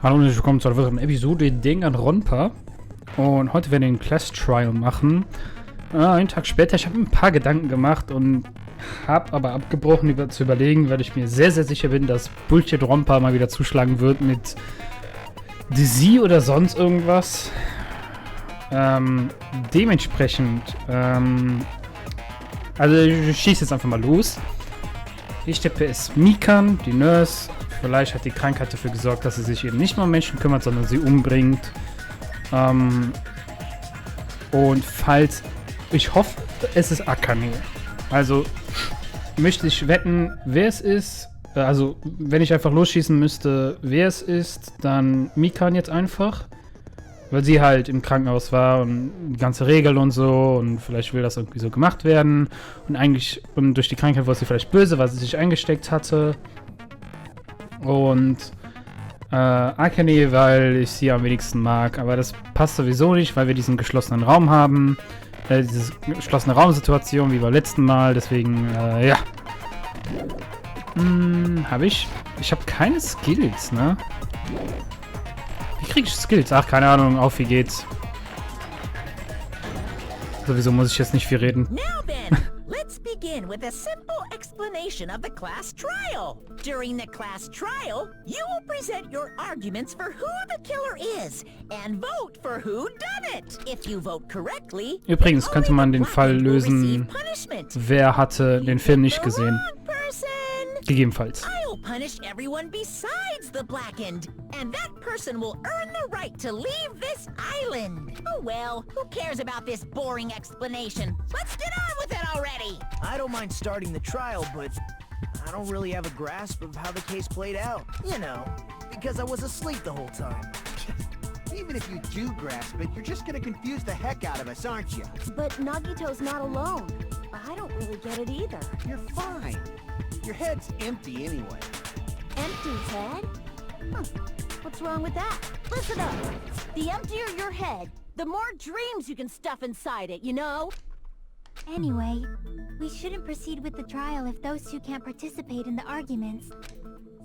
Hallo und herzlich willkommen zu einer weiteren Episode Danganronpa. Und heute werden wir den Class Trial machen. Einen Tag später, ich habe mir ein paar Gedanken gemacht und habe aber abgebrochen, zu überlegen, weil ich mir sehr, sehr sicher bin, dass Bullshit-Rompa mal wieder zuschlagen wird mit Dizzy oder sonst irgendwas. Dementsprechend, also ich schieße jetzt einfach mal los. Ich tippe es Mikan, die Nurse. Vielleicht hat die Krankheit dafür gesorgt, dass sie sich eben nicht mehr um Menschen kümmert, sondern sie umbringt. Und falls... Ich hoffe, es ist Akane. Also möchte ich wetten, wer es ist. Also wenn ich einfach losschießen müsste, wer es ist, dann Mikan jetzt einfach. Weil sie halt im Krankenhaus war und die ganze Regel und so. Und vielleicht will das irgendwie so gemacht werden. Und durch die Krankheit war sie vielleicht böse, weil sie sich eingesteckt hatte. Und Akane, weil ich sie am wenigsten mag. Aber das passt sowieso nicht, weil wir diesen geschlossenen Raum haben. Diese geschlossene Raumsituation wie beim letzten Mal. Deswegen, ja. Habe ich? Ich habe keine Skills, ne? Wie kriege ich Skills? Ach, keine Ahnung. Auf, wie geht's? Sowieso muss ich jetzt nicht viel reden. Now then, let's begin with a simple explanation of the class trial. During the class trial, you will present your arguments for who the killer is and vote for who done it. If you vote correctly, Übrigens könnte man den Fall lösen, wer hatte den Film nicht gesehen. Gegebenenfalls. I'll punish everyone besides the blackened, and that person will earn the right to leave this island. Oh well, who cares about this boring explanation? Let's get on with it already! I don't mind starting the trial, but I don't really have a grasp of how the case played out. You know, because I was asleep the whole time. Even if you do grasp it, you're just gonna confuse the heck out of us, aren't you? But Nagito's not alone. I don't really get it either. You're fine. Your head's empty anyway. Empty head? Huh. What's wrong with that? Listen up. The emptier your head, the more dreams you can stuff inside it, you know? Anyway, we shouldn't proceed with the trial if those two can't participate in the arguments.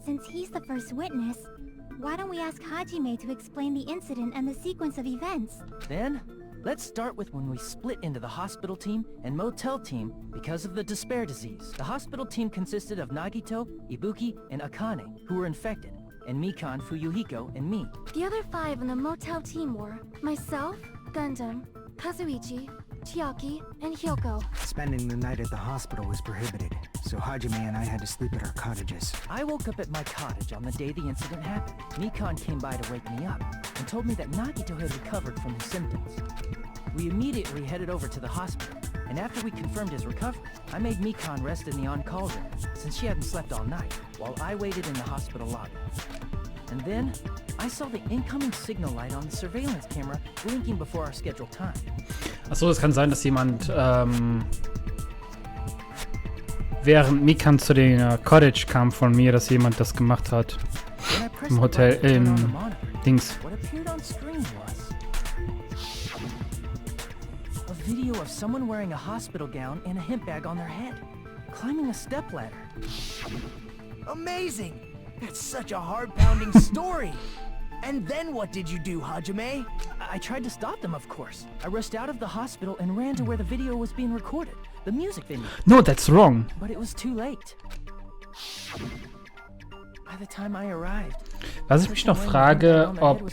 Since he's the first witness, why don't we ask Hajime to explain the incident and the sequence of events? Then, let's start with when we split into the hospital team and motel team because of the despair disease. The hospital team consisted of Nagito, Ibuki, and Akane, who were infected, and Mikan, Fuyuhiko, and me. The other five in the motel team were myself, Gundam, Kazuichi, Chiaki, and Hyoko. Spending the night at the hospital was prohibited, so Hajime and I had to sleep at our cottages. I woke up at my cottage on the day the incident happened. Mikan came by to wake me up and told me that Nagito had recovered from his symptoms. We immediately headed over to the hospital, and after we confirmed his recovery, I made Mikan rest in the on-call room, since she hadn't slept all night, while I waited in the hospital lobby. And then, I saw the incoming signal light on the surveillance camera blinking before our scheduled time. Achso, es kann sein, dass jemand, während Mikan zu der Cottage kam von mir, dass jemand das gemacht hat. Im Hotel, Dings. What appeared on screen was a video of someone wearing a hospital gown and a hemp bag on their head, climbing a stepladder. Amazing! That's such a heart-pounding story! And then what did you do, Hajime? I tried to stop them, of course. I rushed out of the hospital and ran to where the video was being recorded, the music venue. No, that's wrong. But it was too late. By the time I arrived, Was ich mich noch frage, ob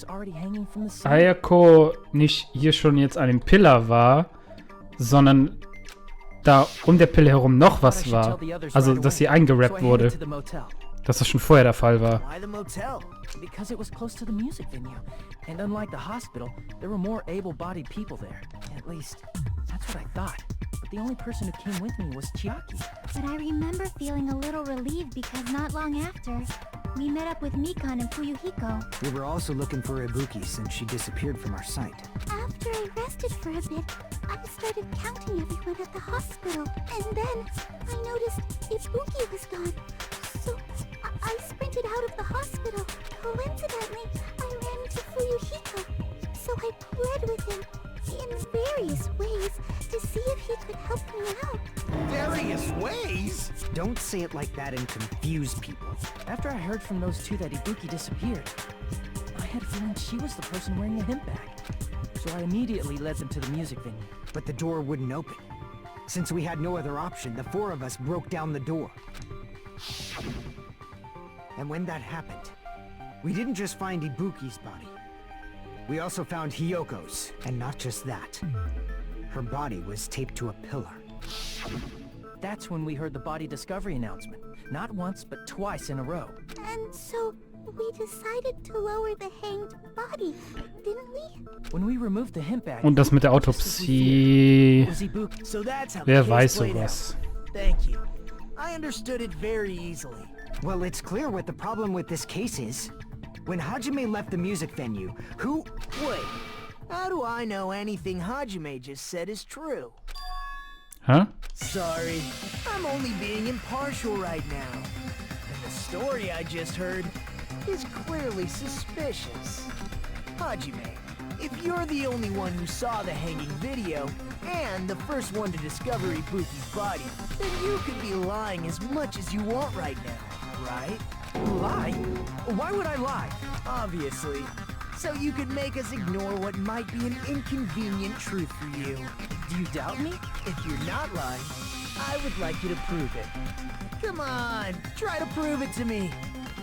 Ayako nicht hier schon jetzt an dem Pillar war, sondern da um der Pille herum noch was war. Also, dass sie eingerappt wurde. Dass das schon vorher der Fall war. Why the motel? Because it was close to the music venue. And unlike the hospital, there were more able-bodied people there. At least, that's what I thought. But the only person who came with me was Chiaki. But I remember feeling a little relieved because not long after, we met up with Mikan and Fuyuhiko. We were also looking for Ibuki since she disappeared from our sight. After I rested for a bit, I started counting everyone at the hospital. And then, I noticed Ibuki was gone. So, I sprinted out of the hospital. Coincidentally, I ran into Fuyuhiko. So I pled with him in various ways to see if he could help me out. Various ways? Don't say it like that and confuse people. After I heard from those two that Ibuki disappeared, had a feeling she was the person wearing the hemp bag. So I immediately led them to the music venue. But the door wouldn't open. Since we had no other option, the four of us broke down the door. And when that happened, we didn't just find Ibuki's body. We also found Hiyoko's, and not just that. Her body was taped to a pillar. That's when we heard the body discovery announcement. Not once, but twice in a row. And so we decided to lower the hanged body, didn't we? When we removed the hemp bag, Und das mit der Autopsie. it was Ibuki. So that's how Wer the weiß case played sowas? out. Thank you. I understood it very easily. Well, it's clear what the problem with this case is. When Hajime left the music venue, who... Wait, how do I know anything Hajime just said is true? Huh? Sorry, I'm only being impartial right now. And the story I just heard is clearly suspicious. Hajime, if you're the only one who saw the hanging video, and the first one to discover Ibuki's body, then you could be lying as much as you want right now, right? Lie? Why would I lie? Obviously. So you could make us ignore what might be an inconvenient truth for you. Do you doubt me? If you're not lying, I would like you to prove it. Come on, try to prove it to me.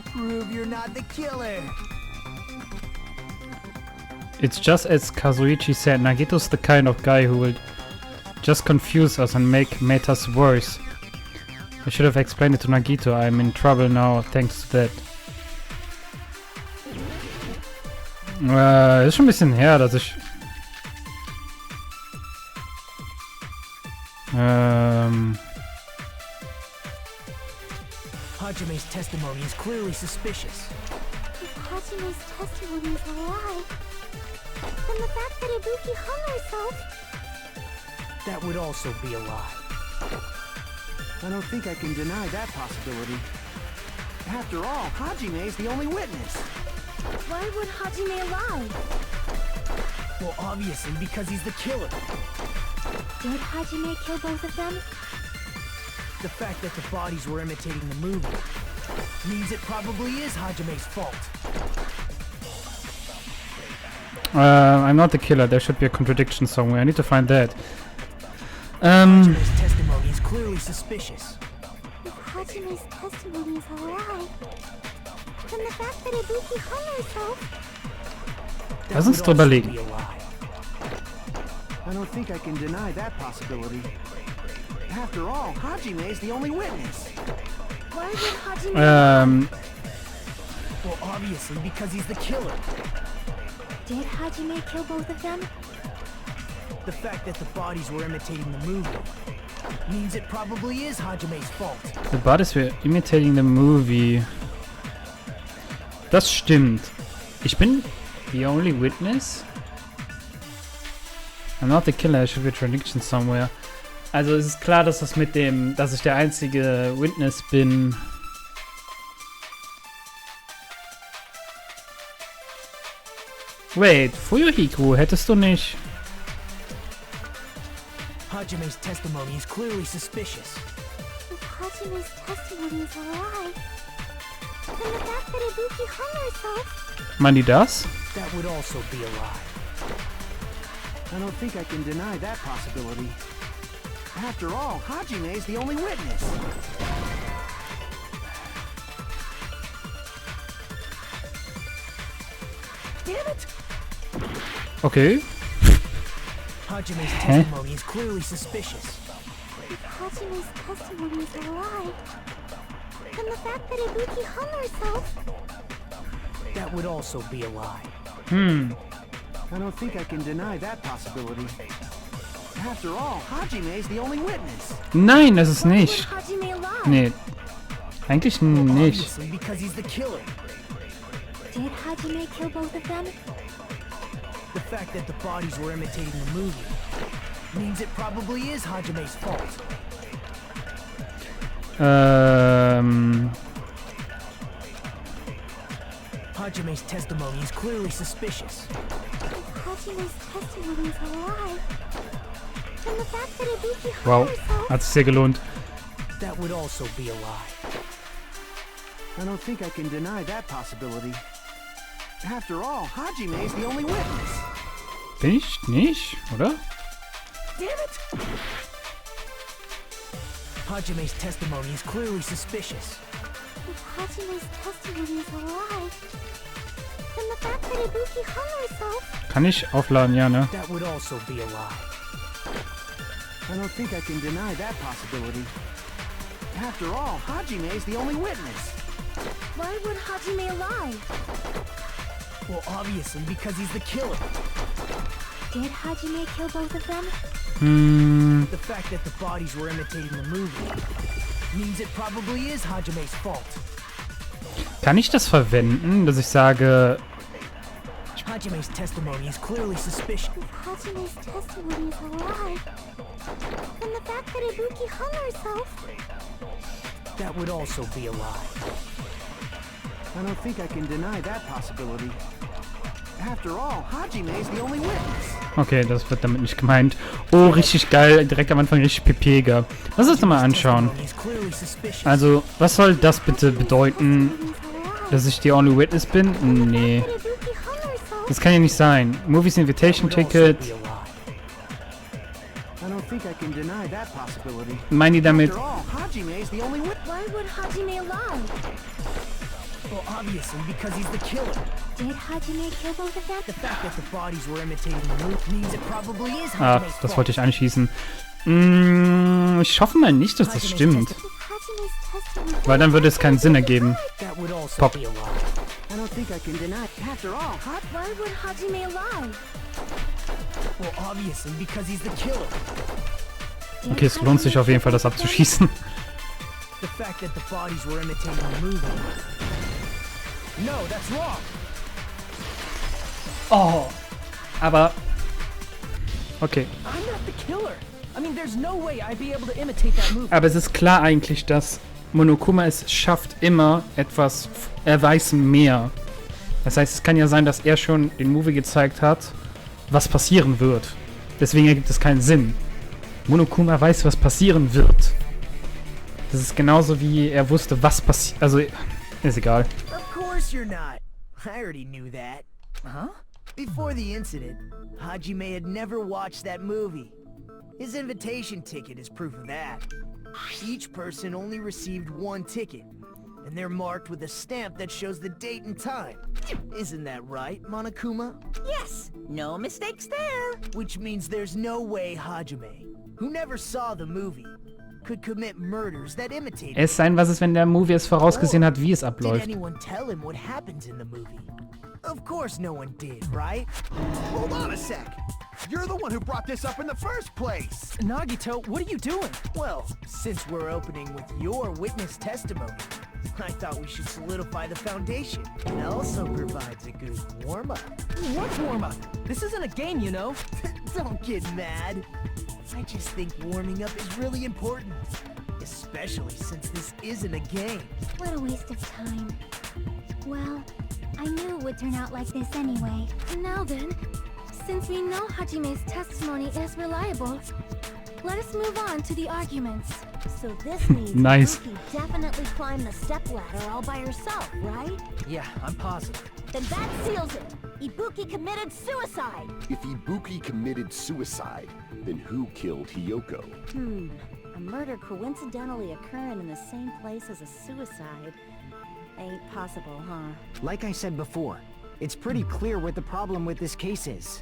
Prove you're not the killer. It's just as Kazuichi said, Nagito's the kind of guy who will just confuse us and make matters worse. I should have explained it to Nagito. I'm in trouble now thanks to that. Ist schon ein bisschen her, dass ich... Hajime's testimony is clearly suspicious. If Hajime's testimony is a lie, then the fact that Ibuki hung herself... That would also be a lie. I don't think I can deny that possibility. After all, Hajime is the only witness. Why would Hajime lie? Well, obviously because he's the killer. Did Hajime kill both of them? The fact that the bodies were imitating the movie means it probably is Hajime's fault. I'm not the killer. There should be a contradiction somewhere. I need to find that. Hajime's testimony is clearly suspicious. If Hajime's testimony is a lie, then the fact that Ibuki hung herself... Lass uns drüber legen. I don't think I can deny that possibility. After all, Hajime is the only witness. Why would Hajime Well, obviously because he's the killer. Did Hajime kill both of them? The fact that the bodies were imitating the movie means it probably is Hajime's fault. The bodies were imitating the movie. Das stimmt. Ich bin the only witness? I'm not the killer, there should be a contradiction somewhere. Also es ist klar, dass das mit dem, dass ich der einzige Witness bin. Wait, Fuyuhiko, hättest du nicht... Hajime's testimony is clearly suspicious. If Hajime's testimony is a lie, then the fact that Ibuki hung herself... Meinen die das? That would also be a lie. I don't think I can deny that possibility. After all, Hajime is the only witness. Damn it! Okay. Hajime's testimony is clearly suspicious. If Hajime's testimony is a lie, then the fact that Ibuki hung herself... That would also be a lie. I don't think I can deny that possibility. After all, Hajime is the only witness. Nein, das ist would nicht. Hajime lie? Nee. Eigentlich nicht. Obviously because he's the killer. Did Hajime kill both of them? The fact that the bodies were imitating the movie means it probably is Hajime's fault. Hajime's testimony is clearly suspicious. If Hajime's testimony is a lie, then the fact that Ibuki hung Wow, herself... hat sich sehr gelohnt. That would also be a lie. I don't think I can deny that possibility. After all, Hajime is the only witness. Bin ich nicht, oder? Damn it! Hajime's testimony is clearly suspicious. If Hajime's testimony is a lie, then the fact that Ibuki hung herself... Kann ich aufladen, ja, ne? That would also be a lie. I don't think I can deny that possibility. After all, Hajime is the only witness. Why would Hajime lie? Well, obviously because he's the killer. Did Hajime kill both of them? The fact that the bodies were imitating the movie means it probably is Hajime's fault. Kann ich das verwenden, dass ich sage, Hajime's testimony is clearly suspicious. If Hajime's testimony is a lie, then the fact that Ibuki hung herself... That would also be a lie. I don't think I can deny that possibility. After all, Hajime is the only witness. okay, das wird damit nicht gemeint. Oh, richtig geil, direkt am Anfang richtig pepega. Lass uns das mal anschauen. Testimony is clearly suspicious. Also, was soll das bitte bedeuten, dass ich die Only Witness bin? Nee, Ibuki hung herself... das kann ja nicht sein. Movies Invitation That would also Ticket. be a lie. I don't think I can deny that possibility. Meinen die damit, After all, Hajime is the only witness. Why would Hajime lie? Well, obviously because he's the killer. Did Hajime kill both of them? The fact that the bodies were imitating the movie means it probably is ah, Hajime's das fault. wollte ich anschließen. Ich hoffe mal nicht, dass das stimmt. If Hajime's testimony... Weil dann würde es keinen Sinn ergeben. That would also Pop. be a lie. I don't think I can deny. After all, Why would Hajime lie? Well, obviously because he's the killer. Okay, es lohnt sich auf jeden Fall, das abzuschießen. The fact that the bodies were imitating the movie. No, that's wrong. Oh, aber... Okay. I'm not the killer. I mean, there's no way I'd be able to imitate that movie. Aber es ist klar eigentlich, dass Monokuma es schafft, immer etwas... Er weiß mehr. Das heißt, es kann ja sein, dass er schon den Movie gezeigt hat, was passieren wird. Deswegen ergibt es keinen Sinn. Monokuma weiß, was passieren wird. Das ist genauso wie er wusste, was passiert. Also, ist egal. Of course you're not. I already knew that. Huh? Before the incident, Hajime had never watched that movie. His invitation ticket is proof of that. Each person only received one ticket, and they're marked with a stamp that shows the date and time. Isn't that right, Monokuma? Yes, no mistakes there. Which means there's no way Hajime, who never saw the movie, could commit murders that imitate it. Es sein, was ist, wenn der Movie es vorausgesehen hat, wie es Did abläuft. anyone tell him what happens in the movie? Of course no one did, right? hold on a sec. You're the one who brought this up in the first place. Nagito, what are you doing? Well, since we're opening with your witness testimony, I thought we should solidify the foundation. It also provides a good warm-up. What warm-up? This isn't a game, you know. Don't get mad. I just think warming up is really important. Especially since this isn't a game. What a waste of time. Well, I knew it would turn out like this anyway. Now then, since we know Hajime's testimony is reliable, let us move on to the arguments. So this means Nice. Ibuki definitely climbed the stepladder all by herself, right? Yeah, I'm positive. Then that seals it. Ibuki committed suicide. If Ibuki committed suicide, then who killed Hiyoko? A murder coincidentally occurring in the same place as a suicide. Ain't possible, huh? Like I said before, it's pretty clear what the problem with this case is.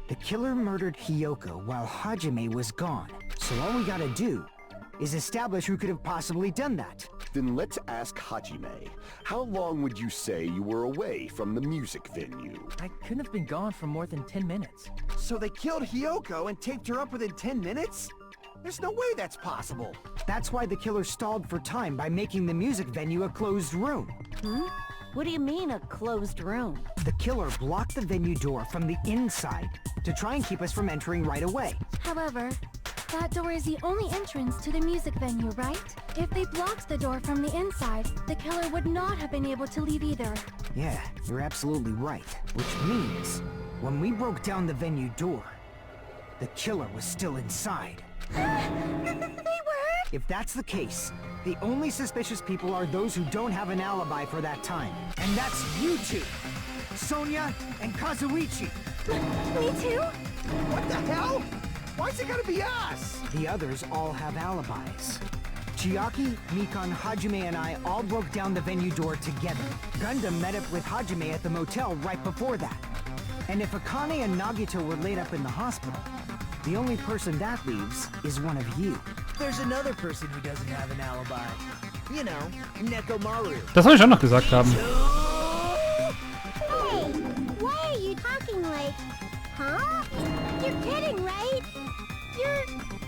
The killer murdered Hiyoko while Hajime was gone. So all we gotta do is establish who could have possibly done that. Then let's ask Hajime. How long would you say you were away from the music venue? I couldn't have been gone for more than 10 minutes. So they killed Hiyoko and taped her up within 10 minutes? There's no way that's possible. That's why the killer stalled for time by making the music venue a closed room. What do you mean, a closed room? The killer blocked the venue door from the inside to try and keep us from entering right away. However, that door is the only entrance to the music venue, right? If they blocked the door from the inside, the killer would not have been able to leave either. Yeah, you're absolutely right. Which means, when we broke down the venue door, the killer was still inside. They were? If that's the case, the only suspicious people are those who don't have an alibi for that time. And that's you two! Sonia, and Kazuichi. Me too? What the hell? Why's it gotta be us? The others all have alibis. Chiaki, Mikan, Hajime, and I all broke down the venue door together. Gundam met up with Hajime at the motel right before that. And if Akane and Nagito were laid up in the hospital, the only person that leaves is one of you. There's another person who doesn't have an alibi. You know, Nekomaru. Das soll ich auch noch gesagt haben. Hey, why are you talking like... Huh? You're kidding, right? You're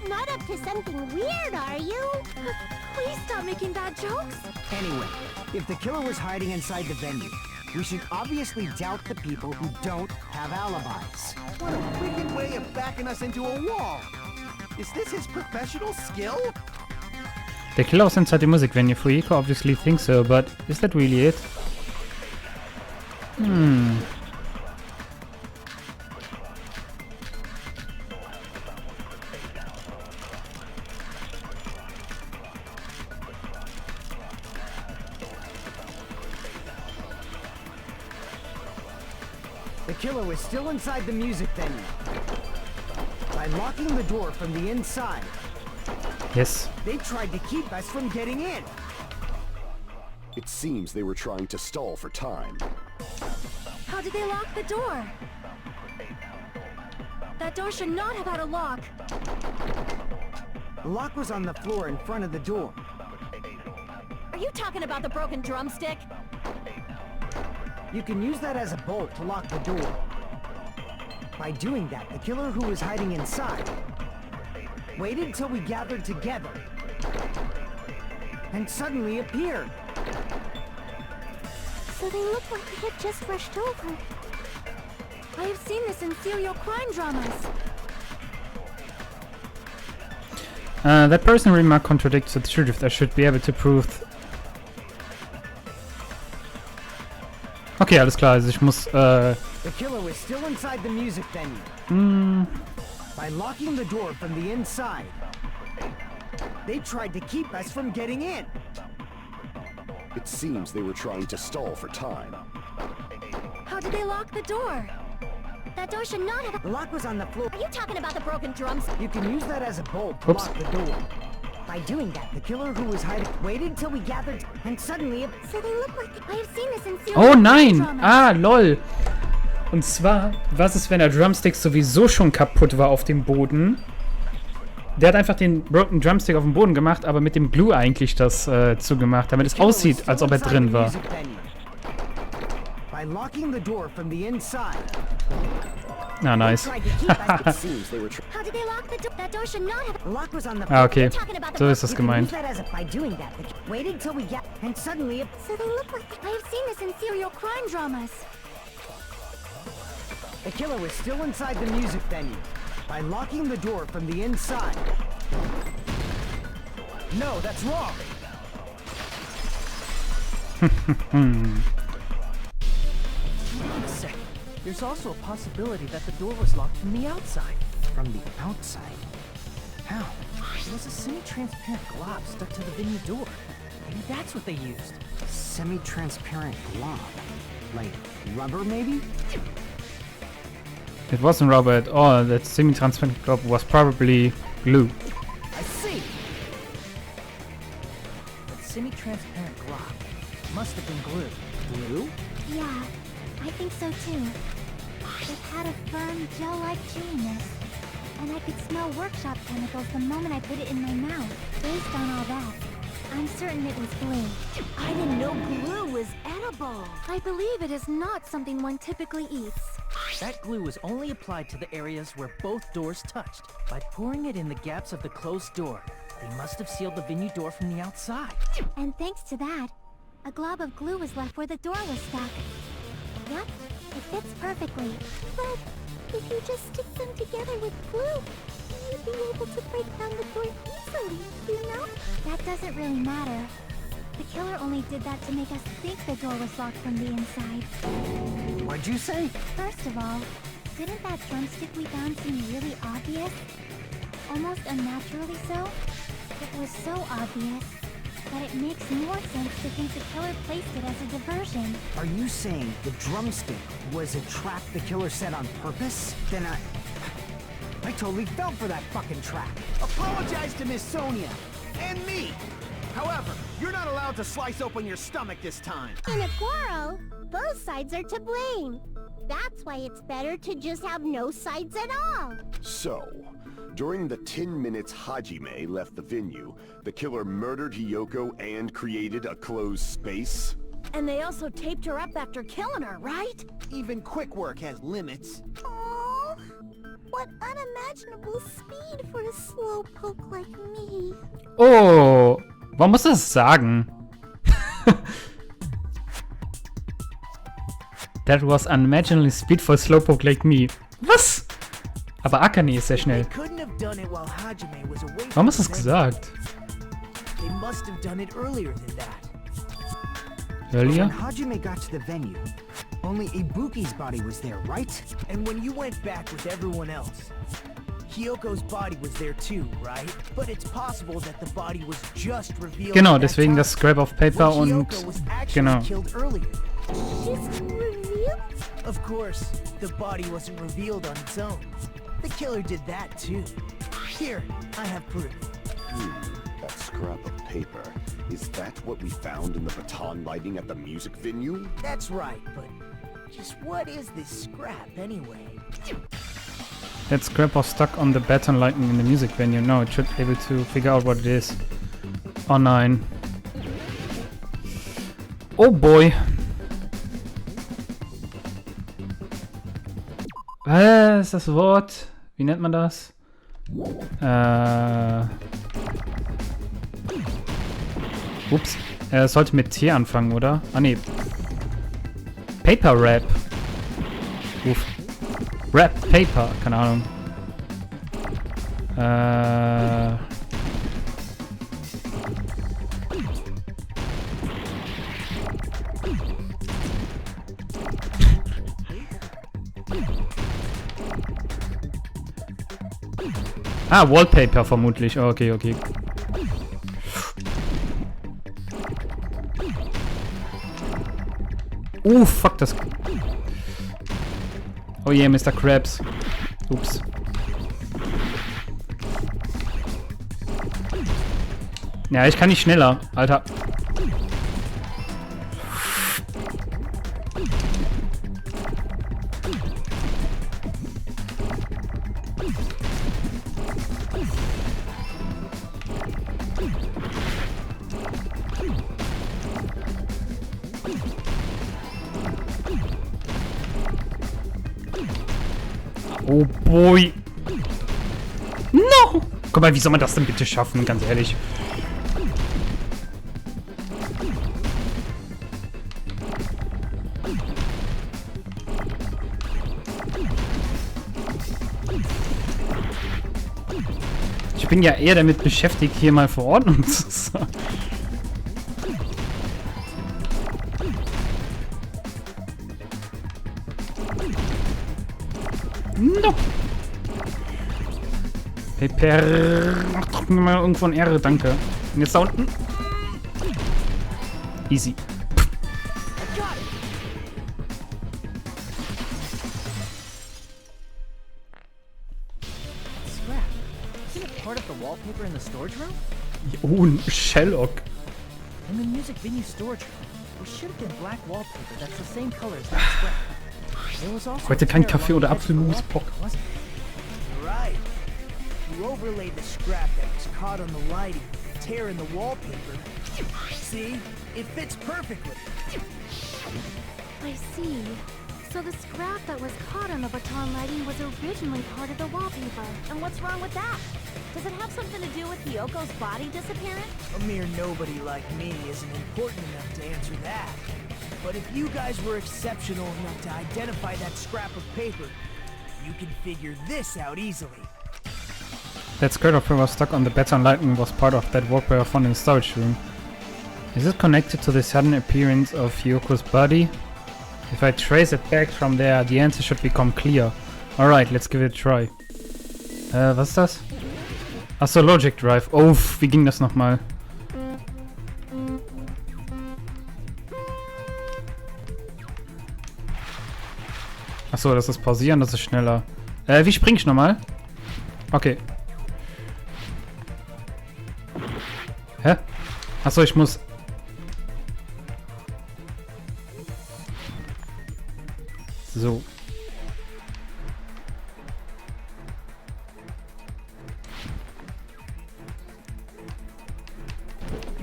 not up to something weird, are you? Please stop making bad jokes. Anyway, if the killer was hiding inside the venue, we should obviously doubt the people who don't have alibis. What a freaking way of backing us into a wall. Is this his professional skill? Der Killer was inside the music venue. Fuyiko obviously thinks so, but is that really it? The killer was still inside the music venue. By locking the door from the inside, Yes. they tried to keep us from getting in. It seems they were trying to stall for time. How did they lock the door? That door should not have had a lock. The lock was on the floor in front of the door. Are you talking about the broken drumstick? You can use that as a bolt to lock the door. By doing that, the killer who was hiding inside waited till we gathered together and suddenly appeared. So they look like they had just rushed over. I have seen this in serial crime dramas. That person remark contradicts the truth. I should be able to prove... Okay, alles klar. Also ich muss... The killer was still inside the music venue. By locking the door from the inside, they tried to keep us from getting in. It seems they were trying to stall for time. How did they lock the door? That door should not have... The lock was on the floor. Are you talking about the broken drumstick? You can use that as a bolt to Oops. lock the door. By doing that, the killer who was hiding waited till we gathered and suddenly... So they look like... I have seen this in serial Oh crime nein! dramas. Ah, lol. Und zwar, was ist, wenn der Drumstick sowieso schon kaputt war auf dem Boden? Der hat einfach den Broken Drumstick auf dem Boden gemacht, aber mit dem Glue eigentlich das zugemacht, damit es aussieht, als ob er drin war. By locking the door from the inside, Na, nice. tried to keep us. It seems they were How did they lock the door? That door should not have... The lock was on the Ah, okay. Talking about the... So ist das You can use gemeint. that as a, by doing that, waited till we get and suddenly So they look like... I have seen this in serial crime dramas. the killer was still inside the music venue. By locking the door from the inside. No, that's wrong. Wait a second. There's also a possibility that the door was locked from the outside. From the outside? How? There was a semi-transparent glob stuck to the venue door. Maybe that's what they used. Semi-transparent glob. Like rubber, maybe? It wasn't rubber at all. That semi-transparent globe was probably glue. I see! That semi-transparent glob must have been glue. Glue? Yeah, I think so too. It had a firm, gel-like chewiness. And I could smell workshop chemicals the moment I put it in my mouth. Based on all that, I'm certain it was glue. I didn't know glue was edible. I believe it is not something one typically eats. That glue was only applied to the areas where both doors touched. By pouring it in the gaps of the closed door, they must have sealed the venue door from the outside. And thanks to that, a glob of glue was left where the door was stuck. Yep, it fits perfectly. But if you just stick them together with glue, you'd be able to break down the door easily, you know? That doesn't really matter. The killer only did that to make us think the door was locked from the inside. What'd you say? First of all, didn't that drumstick we found seem really obvious? Almost unnaturally so? It was so obvious. but it makes more sense to think the killer placed it as a diversion. Are you saying the drumstick was a trap the killer set on purpose? Then I totally fell for that fucking trap. Apologize to Miss Sonia and me. However, you're not allowed to slice open your stomach this time. In a quarrel, both sides are to blame. That's why it's better to just have no sides at all. So, during the 10 minutes Hajime left the venue, the killer murdered Hiyoko and created a closed space? And they also taped her up after killing her, right? Even quick work has limits. Oh, what unimaginable speed for a slowpoke like me. Oh, warum muss das sagen? That was unimaginable speed for a slowpoke like me. Was? Aber Akane ist sehr schnell. They couldn't have done it while Hajime was away Warum from hast du the das venue. gesagt? They must have done it earlier than that. Earlier? When Hajime got to the venue, only Ibuki's body was there, right? And when you went back with everyone else, Hiyoko's body was there too, right? But it's possible that the body was just revealed. Genau, at that deswegen time. das Scrap of Paper When und Hiyoko was actually genau. killed earlier. Just revealed? Of course, the body wasn't revealed on its own. The killer did that too. Here, I have proof. That scrap of paper. Is that what we found in the baton lighting at the music venue? That's right, but just what is this scrap anyway? That scrap was stuck on the baton lighting in the music venue. No, it should be able to figure out what it is. Oh nein. Oh boy. Was ist das Wort? Wie nennt man das? Ups. Es sollte mit T anfangen, oder? Ah ne. Paper Rap. Uff. Rap, Paper, keine Ahnung. Ah, Wallpaper vermutlich. Oh, okay, okay. Fuck das. Oh yeah, Mr. Krabs. Ups. Ja, ich kann nicht schneller, Alter. Oh boy. No! Guck mal, wie soll man das denn bitte schaffen, ganz ehrlich. Ich bin ja eher damit beschäftigt, hier mal Verordnung zu sagen. No. Paper. Ach, drück mir mal irgendwo ein R, danke. Und jetzt da unten. Easy. Scrap. Isn't it part of the wallpaper in the storage room? Oh, ein Sherlock. In the music venue storage room, there should have been black wallpaper that's the same color as that scrap. There was also Heute a kein tear Kaffee along oder the edge of the Apfelmus, wallpaper, Bock. wasn't it? Right. You overlaid the scrap that was caught on the lighting, tear in the wallpaper. See? It fits perfectly. I see. So the scrap that was caught on the baton lighting was originally part of the wallpaper. And what's wrong with that? Does it have something to do with Hiyoko's body disappearance? A mere nobody like me isn't important enough to answer that. But if you guys were exceptional enough to identify that scrap of paper, you can figure this out easily. That scrap of paper stuck on the baton lighting was part of that wallpaper found in the storage room. Is it connected to the sudden appearance of Hiyoko's body? If I trace it back from there, the answer should become clear. Alright, let's give it a try. Was ist das? Achso, Logic Drive. Oh, wie ging das nochmal? Achso, das ist pausieren, das ist schneller. Wie spring ich nochmal? Okay. Hä? Achso, ich muss... So.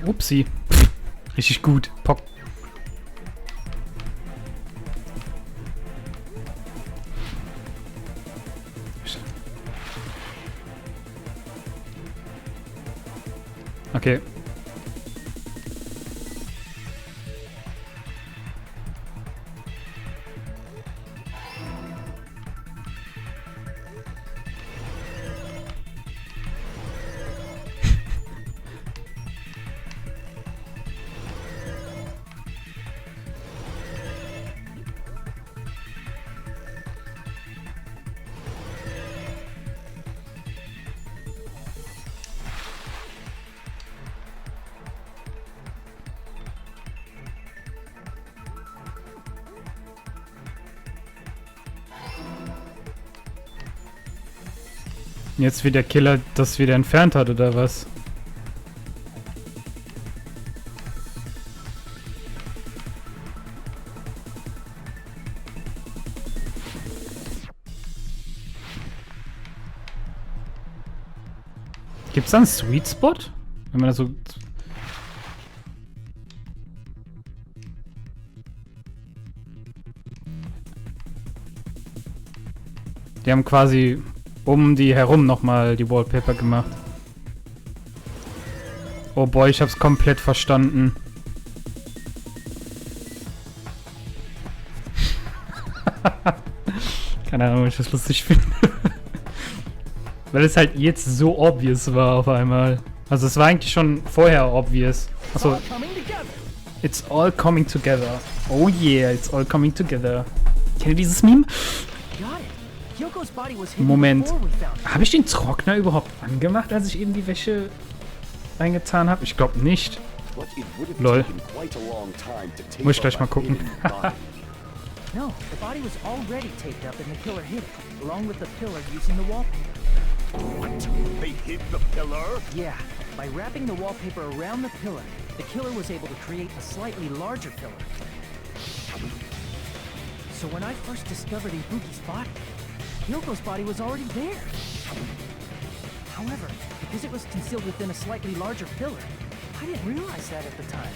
Upsi. Richtig gut. Pock. Okay. Jetzt wie der Killer das wieder entfernt hat, oder was? Gibt's da einen Sweet Spot? Wenn man das so... Die haben quasi um die herum nochmal die Wallpaper gemacht. Oh boy, ich hab's komplett verstanden. Keine Ahnung, ob ich das lustig finde. Weil es halt jetzt so obvious war auf einmal. Also es war eigentlich schon vorher obvious. Achso. It's all coming together. Oh yeah, it's all coming together. Kennt ihr dieses Meme? Moment. Habe ich den Trockner überhaupt angemacht, als ich eben die Wäsche reingetan habe? Ich glaube nicht. Lol. Muss ich gleich mal gucken. No, the body was already taped up and the killer hid it, along with the pillar using the wallpaper. What? They hid the pillar? Yeah, by wrapping the wallpaper around the pillar, the killer was able to create a slightly larger pillar. So when I first discovered Ibuki's body, Hyoko's body was already there. However, because it was concealed within a slightly larger pillar, I didn't realize that at the time.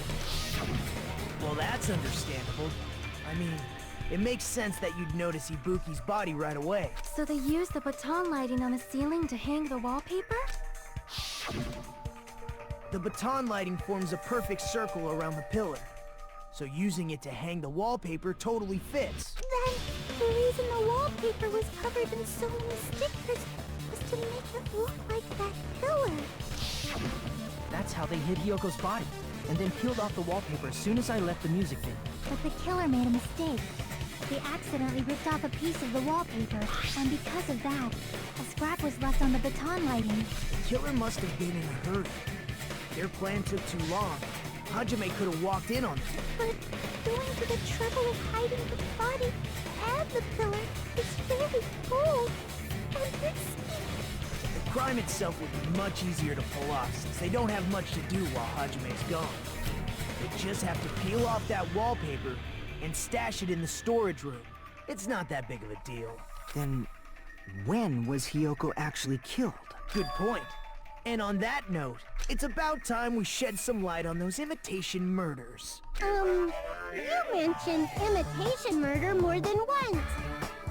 Well, that's understandable. I mean, it makes sense that you'd notice Ibuki's body right away. So they used the baton lighting on the ceiling to hang the wallpaper? The baton lighting forms a perfect circle around the pillar. So using it to hang the wallpaper totally fits. Then, the reason the wallpaper was covered in so many stickers was to make it look like that pillar. That's how they hid Hyoko's body, and then peeled off the wallpaper as soon as I left the music venue. But the killer made a mistake. They accidentally ripped off a piece of the wallpaper, and because of that, a scrap was left on the baton lighting. The killer must have been in a hurry. Their plan took too long. Hajime could have walked in on them. But going to the trouble of hiding the body and the pillar is very bold and risky. The crime itself would be much easier to pull off since they don't have much to do while Hajime's gone. They just have to peel off that wallpaper and stash it in the storage room. It's not that big of a deal. Then, when was Hyoko actually killed? Good point. And on that note, it's about time we shed some light on those imitation murders. You mentioned imitation murder more than once.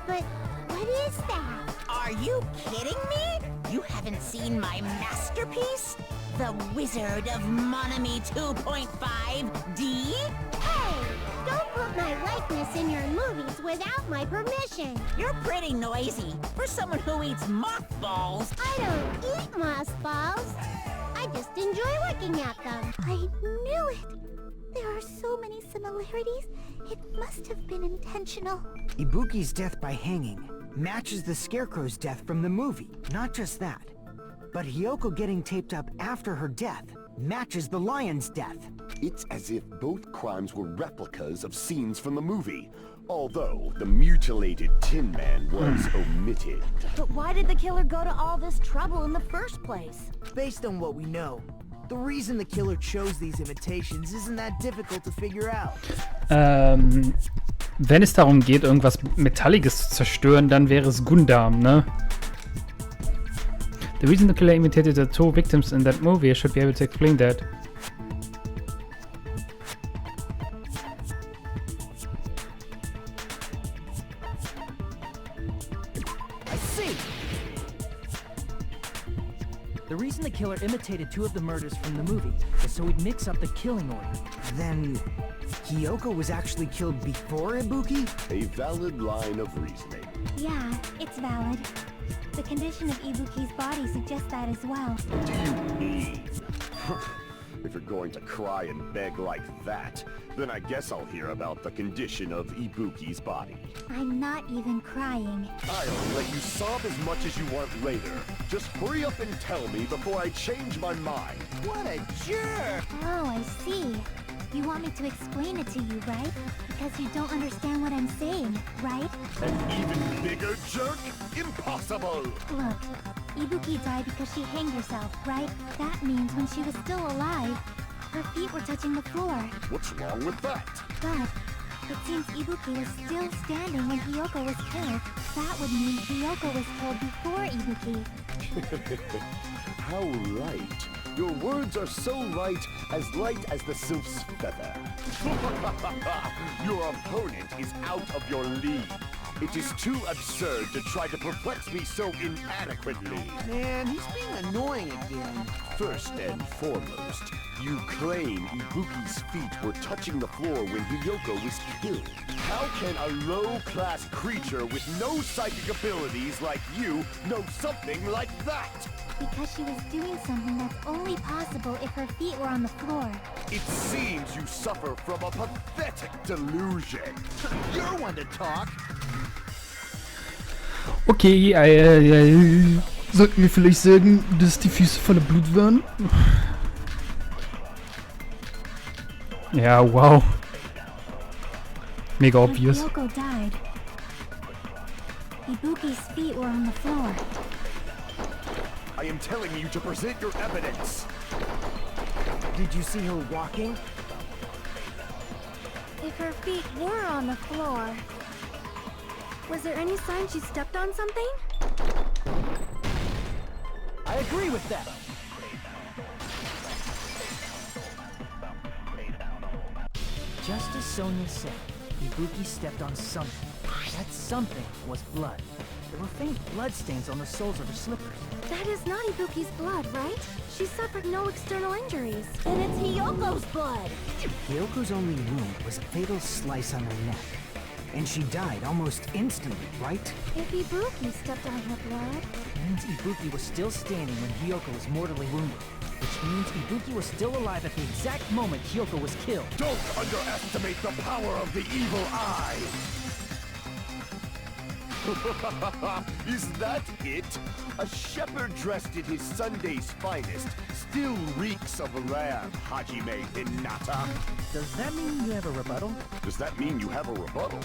But what is that? Are you kidding me? You haven't seen my masterpiece? The Wizard of Monami 2.5D? Hey! Don't put my likeness in your movies without my permission. You're pretty noisy for someone who eats mothballs. I don't eat mothballs. I just enjoy looking at them. I knew it. There are so many similarities. It must have been intentional. Ibuki's death by hanging matches the Scarecrow's death from the movie. Not just that, but Hyoko getting taped up after her death matches the lion's death. It's as if both crimes were replicas of scenes from the movie. Although the mutilated Tin Man was omitted. But why did the killer go to all this trouble in the first place? Based on what we know, the reason the killer chose these imitations isn't that difficult to figure out. Wenn es darum geht, irgendwas Metalliges zu zerstören, dann wäre es Gundam, ne? The reason the killer imitated the two victims in that movie, I should be able to explain that. I see! The reason the killer imitated two of the murders from the movie was so he'd mix up the killing order. Then, Hiyoko was actually killed before Ibuki? A valid line of reasoning. Yeah, it's valid. The condition of Ibuki's body suggests that as well. What do you mean? If you're going to cry and beg like that, then I guess I'll hear about the condition of Ibuki's body. I'm not even crying. I'll let you sob as much as you want later. Just hurry up and tell me before I change my mind. What a jerk! Oh, I see. You want me to explain it to you, right? Because you don't understand what I'm saying, right? An even bigger jerk? Impossible! Look, Ibuki died because she hanged herself, right? That means when she was still alive, her feet were touching the floor. What's wrong with that? But it seems Ibuki was still standing when Hiyoko was killed. That would mean Hiyoko was killed before Ibuki. How light. Your words are so light as the sylph's feather. Your opponent is out of your league. It is too absurd to try to perplex me so inadequately. Man, he's being annoying again. First and foremost, you claim Ibuki's feet were touching the floor when Hiyoko was killed. How can a low-class creature with no psychic abilities like you know something like that? Because she was doing something that's only possible if her feet were on the floor. It seems you suffer from a pathetic delusion. You're one to talk. Okay, sollten wir vielleicht sagen, dass die Füße voller Blut waren? Ja, wow. Mega When obvious. Hiyoko died, Ibuki's feet were on the floor. I am telling you to present your evidence. Did you see her walking? If her feet were on the floor, was there any sign she stepped on something? I agree with that! Just as Sonia said, Ibuki stepped on something. That something was blood. There were faint bloodstains on the soles of her slippers. That is not Ibuki's blood, right? She suffered no external injuries. Then it's Hiyoko's blood! Hiyoko's only wound was a fatal slice on her neck. And she died almost instantly, right? If Ibuki stepped on her blood... It means Ibuki was still standing when Hiyoko was mortally wounded. Which means Ibuki was still alive at the exact moment Hiyoko was killed. Don't underestimate the power of the evil eye! Is that it? A shepherd dressed in his Sunday's finest still reeks of lamb, Hajime Hinata. Does that mean you have a rebuttal? Does that mean you have a rebuttal?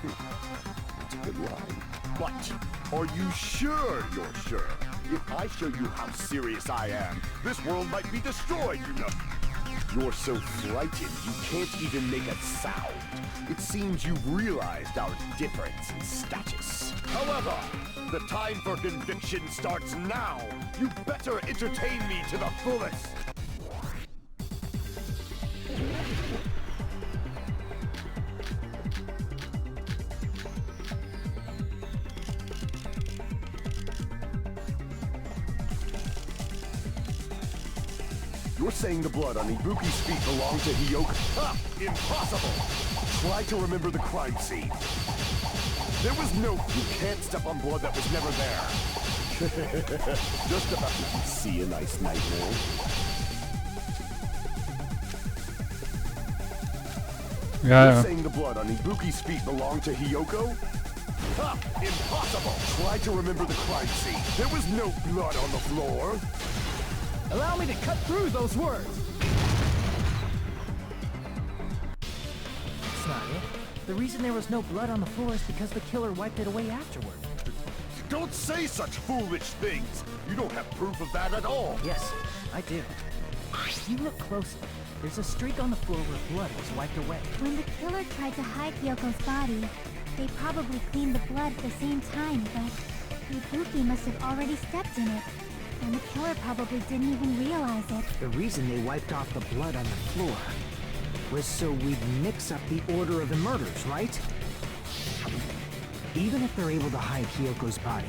That's a good line. But are you sure you're sure? If I show you how serious I am, this world might be destroyed, you know. You're so frightened you can't even make a sound. It seems you've realized our difference in status. However, the time for conviction starts now. You better entertain me to the fullest. You're saying the blood on Ibuki's feet belonged to Hiyoko? Ha! Impossible! Try to remember the crime scene. There was no... You can't step on blood that was never there. Just about to see a nice nightmare. Ja, You're saying the blood on Ibuki's feet belonged to Hiyoko? Ha! Impossible! Try to remember the crime scene. There was no blood on the floor. Allow me to cut through those words! That's not it. The reason there was no blood on the floor is because the killer wiped it away afterward. Don't say such foolish things! You don't have proof of that at all! Yes, I do. If you look closely, there's a streak on the floor where blood was wiped away. When the killer tried to hide Hyoko's body, they probably cleaned the blood at the same time, but Ibuki must have already stepped in it, and the killer probably didn't even realize it. The reason they wiped off the blood on the floor was so we'd mix up the order of the murders, right? Even if they're able to hide Hyoko's body,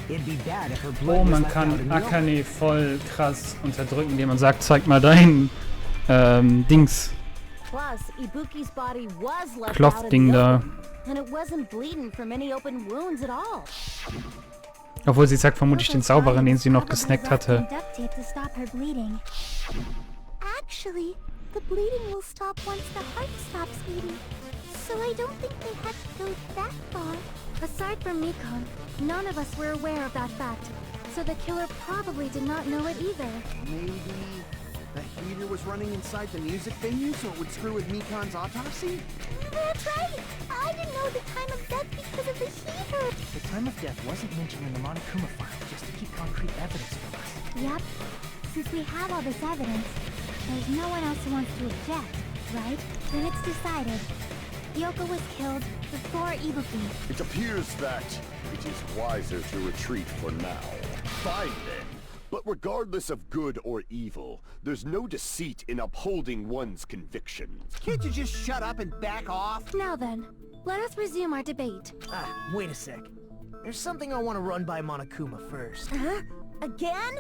it'd be bad if her blood Oh, was man left out in kann the open. Akane voll krass unterdrücken, indem man sagt, zeig mal dein Dings. Plus, Ibuki's body was left Klopf out in Ding the da. open, and it wasn't bleeding from any open wounds at all. Obwohl sie sagt vermutlich den Hyoko's Zauberer, body den was sie noch probably gesnackt wrapped in hatte. duct tape to stop her bleeding. Actually, the bleeding will stop once the heart stops beating. So I don't think they had to go that far. Aside from Mikon, none of us were aware of that fact. So the killer probably did not know it either. Maybe the heater was running inside the music venue so it would screw with Mikon's autopsy? That's right! I didn't know the time of death because of the heater! The time of death wasn't mentioned in the Monokuma file just to keep concrete evidence from us. Yep. Since we have all this evidence, there's no one else who wants to object, right? Then it's decided. Hyoko was killed before Ibuki. It appears that it is wiser to retreat for now. Fine then. But regardless of good or evil, there's no deceit in upholding one's convictions. Can't you just shut up and back off? Now then, let us resume our debate. Wait a sec. There's something I want to run by Monokuma first. Huh? Again?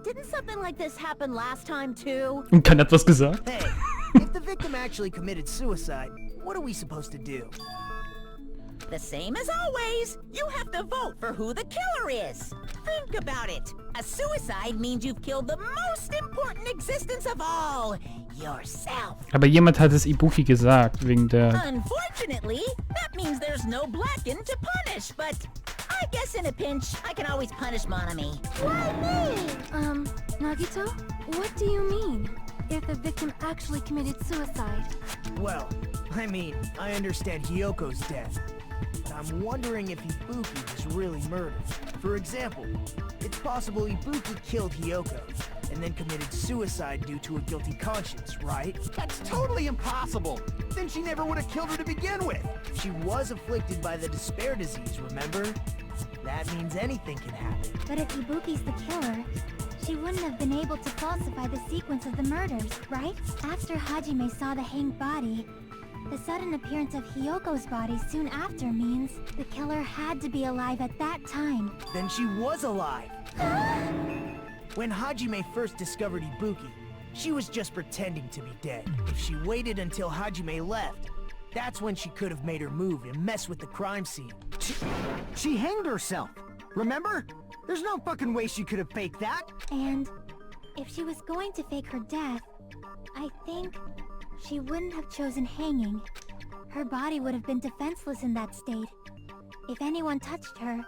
Didn't something like this happen last time too? Und kann etwas gesagt? Hey, if the victim actually committed suicide, what are we supposed to do? The same as always. You have to vote for who the killer is. Think about it. A suicide means you've killed the most important existence of all. Yourself. Aber jemand hat es Ibuki gesagt, wegen der... Unfortunately, that means there's no Blacken to punish, but I guess in a pinch, I can always punish Monami. Why me? Nagito? What do you mean? If the victim actually committed suicide? Well, I mean, I understand Hyoko's death. But I'm wondering if Ibuki was really murdered. For example, it's possible Ibuki killed Hyoko, and then committed suicide due to a guilty conscience, right? That's totally impossible! Then she never would have killed her to begin with! She was afflicted by the despair disease, remember? That means anything can happen. But if Ibuki's the killer, she wouldn't have been able to falsify the sequence of the murders, right? After Hajime saw the hanged body, the sudden appearance of Hyoko's body soon after means the killer had to be alive at that time. Then she was alive! When Hajime first discovered Ibuki, she was just pretending to be dead. If she waited until Hajime left, that's when she could have made her move and mess with the crime scene. She hanged herself, remember? There's no fucking way she could have faked that! And if she was going to fake her death, I think she wouldn't have chosen hanging. Her body would have been defenseless in that state. If anyone touched her,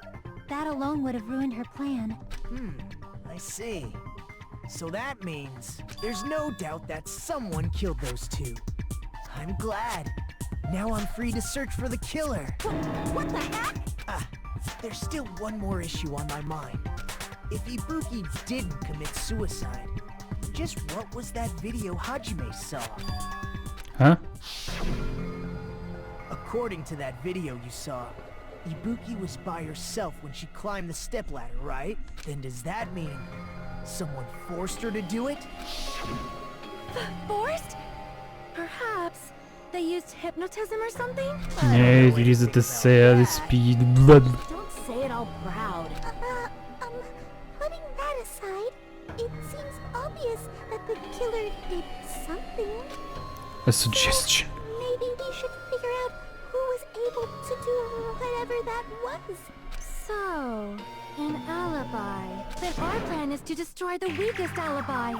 that alone would have ruined her plan. I see. So that means there's no doubt that someone killed those two. I'm glad. Now I'm free to search for the killer. What the heck? There's still one more issue on my mind. If Ibuki didn't commit suicide, just what was that video Hajime saw? Hä? According to that video you saw, Ibuki was by herself when she climbed the stepladder, right? Then does that mean someone forced her to do it? Forced? Perhaps they used hypnotism or something? Nee, diese Dessert, Speed. Blub. Don't say it all proud. Putting that aside, it seems obvious that the killer did something. A suggestion. Maybe we should figure out who was able to do whatever that was. So, an alibi. Then our plan is to destroy the weakest alibi.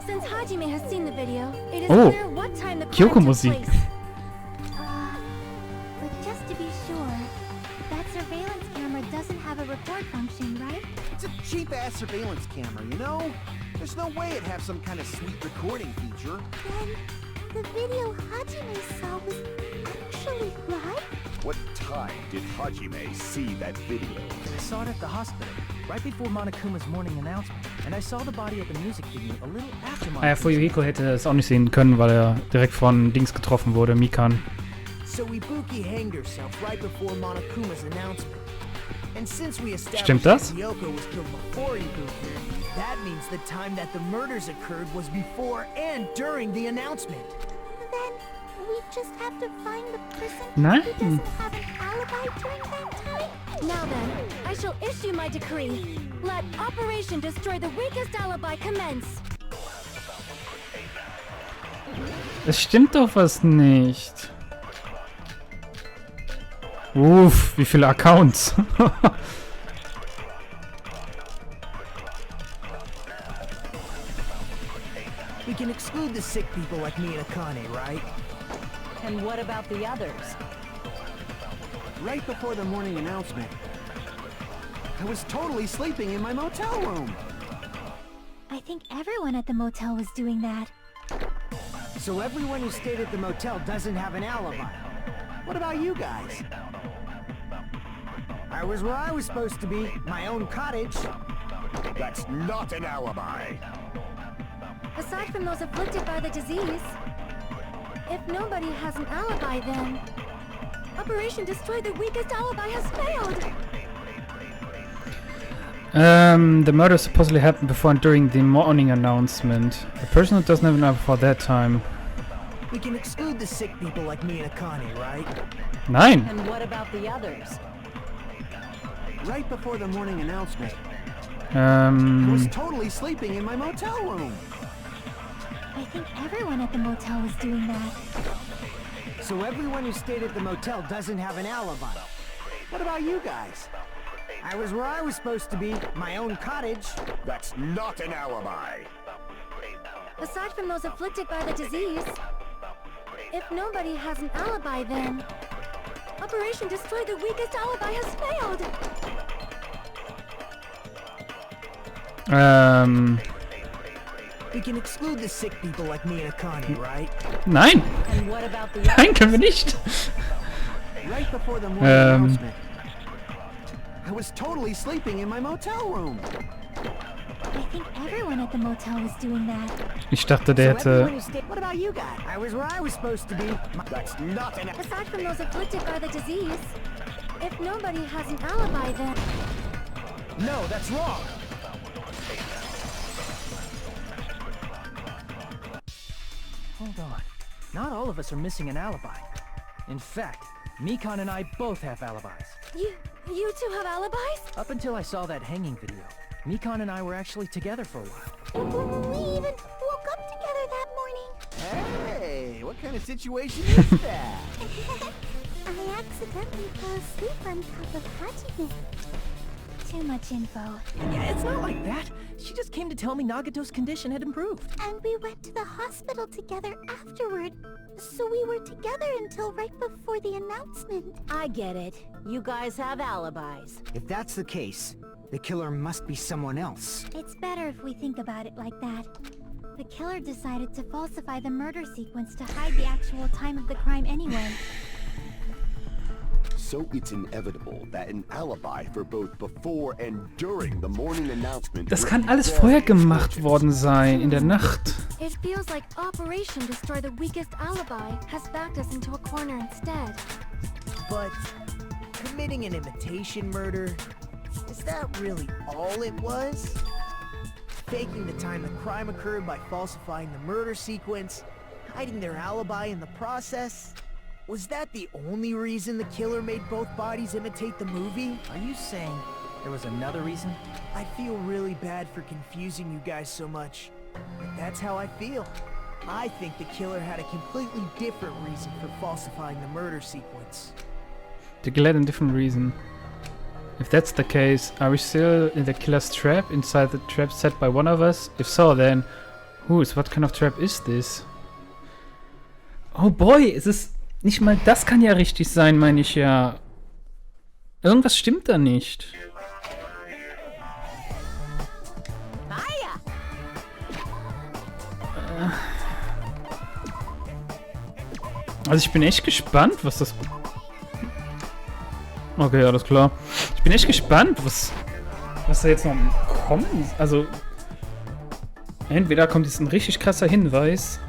Since Hajime has seen the video, it is Oh, clear what time the crime Kyoko took Musik. place. But just to be sure, that surveillance camera doesn't have a record function, right? It's a cheap-ass surveillance camera, you know? There's no way it'd have some kind of sweet recording feature. Then, the video Hajime saw was actually live? What time did Hajime see that video? I saw it at the hospital, right before Monokuma's morning announcement. And I saw the body at the music video a little after Ah ja, Fuyuhiko hätte es auch nicht sehen können, weil er direkt von Dings getroffen wurde, Mikan. So Ibuki hanged herself right before Monokuma's announcement. And since we Stimmt established das? that Yoko was killed before Ibuki, that means the time that the murders occurred was before and during the announcement. Then we just have to find the person Nein. who doesn't have an alibi during that time? Now then, I shall issue my decree. Let Operation Destroy the Weakest Alibi commence. Es stimmt doch was nicht. Uff, wie viele Accounts. We can exclude the sick people like me and Akane, right? And what about the others? Right before the morning announcement, I was totally sleeping in my motel room. I think everyone at the motel was doing that. So everyone who stayed at the motel doesn't have an alibi. What about you guys? I was where I was supposed to be, my own cottage. That's not an alibi. Aside from those afflicted by the disease, if nobody has an alibi, then Operation Destroy the Weakest Alibi has failed. The murder supposedly happened before and during the morning announcement. The person who doesn't have an alibi before that time. We can exclude the sick people like me and Akane, right? Nein! And what about the others? Right before the morning announcement, I was Ähm, totally sleeping in my motel room. I think everyone at the motel was doing that. So everyone who stayed at the motel doesn't have an alibi. What about you guys? I was where I was supposed to be, my own cottage. That's not an alibi. Aside from those afflicted by the disease, if nobody has an alibi, then Operation Destroy the Weakest Alibi has failed. We can exclude the sick people like me and Akane, right? nein! And what about the Nein, others? können wir nicht! Right before the morning announcement, I was totally sleeping in my motel room. I think everyone at the motel was doing that. Ich dachte, der So everyone hätte... who stayed. What about you guys? I was where I was supposed to be. That's not an Aside from those afflicted by the disease, if nobody has an alibi, then No, that's wrong. Hold on. Not all of us are missing an alibi. In fact, Mikan and I both have alibis. you two have alibis? Up until I saw that hanging video, Mikan and I were actually together for a while. We even woke up together that morning. Hey, what kind of situation is that? I accidentally fell asleep on top of Hajime. Too much info. Yeah, it's not like that. She just came to tell me Nagato's condition had improved. And we went to the hospital together afterward. So we were together until right before the announcement. I get it. You guys have alibis. If that's the case, the killer must be someone else. It's better if we think about it like that. The killer decided to falsify the murder sequence to hide the actual time of the crime anyway. So it's inevitable that an alibi for both before and during the morning announcement. Das kann alles vorher gemacht worden sein, in der Nacht. It feels like Operation Destroy the Weakest Alibi has backed us into a corner instead. But committing an imitation murder, is that really all it was? Faking the time the crime occurred by falsifying the murder sequence, hiding their alibi in the process? Was that the only reason the killer made both bodies imitate the movie? Are you saying there was another reason? I feel really bad for confusing you guys so much, but that's how I feel. I think the killer had a completely different reason for falsifying the murder sequence. The killer had a different reason. If that's the case, are we still in the killer's trap, inside the trap set by one of us? If so, then what kind of trap is this? Oh boy, es ist nicht mal das kann ja richtig sein, meine ich ja. Irgendwas stimmt da nicht. Also ich bin echt gespannt, was das... Okay, alles klar. Ich bin echt gespannt, was da jetzt noch kommt. Also, entweder kommt jetzt ein richtig krasser Hinweis.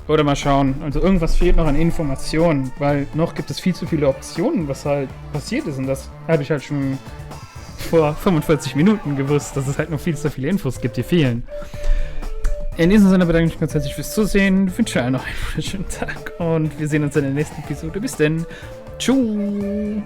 Oder mal schauen. Also irgendwas fehlt noch an Informationen, weil noch gibt es viel zu viele Optionen, was halt passiert ist. Und das habe ich halt schon vor 45 Minuten gewusst, dass es halt noch viel zu viele Infos gibt, die fehlen. In diesem Sinne bedanke ich mich ganz herzlich fürs Zusehen. Ich wünsche allen noch einen wunderschönen Tag und wir sehen uns in der nächsten Episode. Bis denn. Tschüss.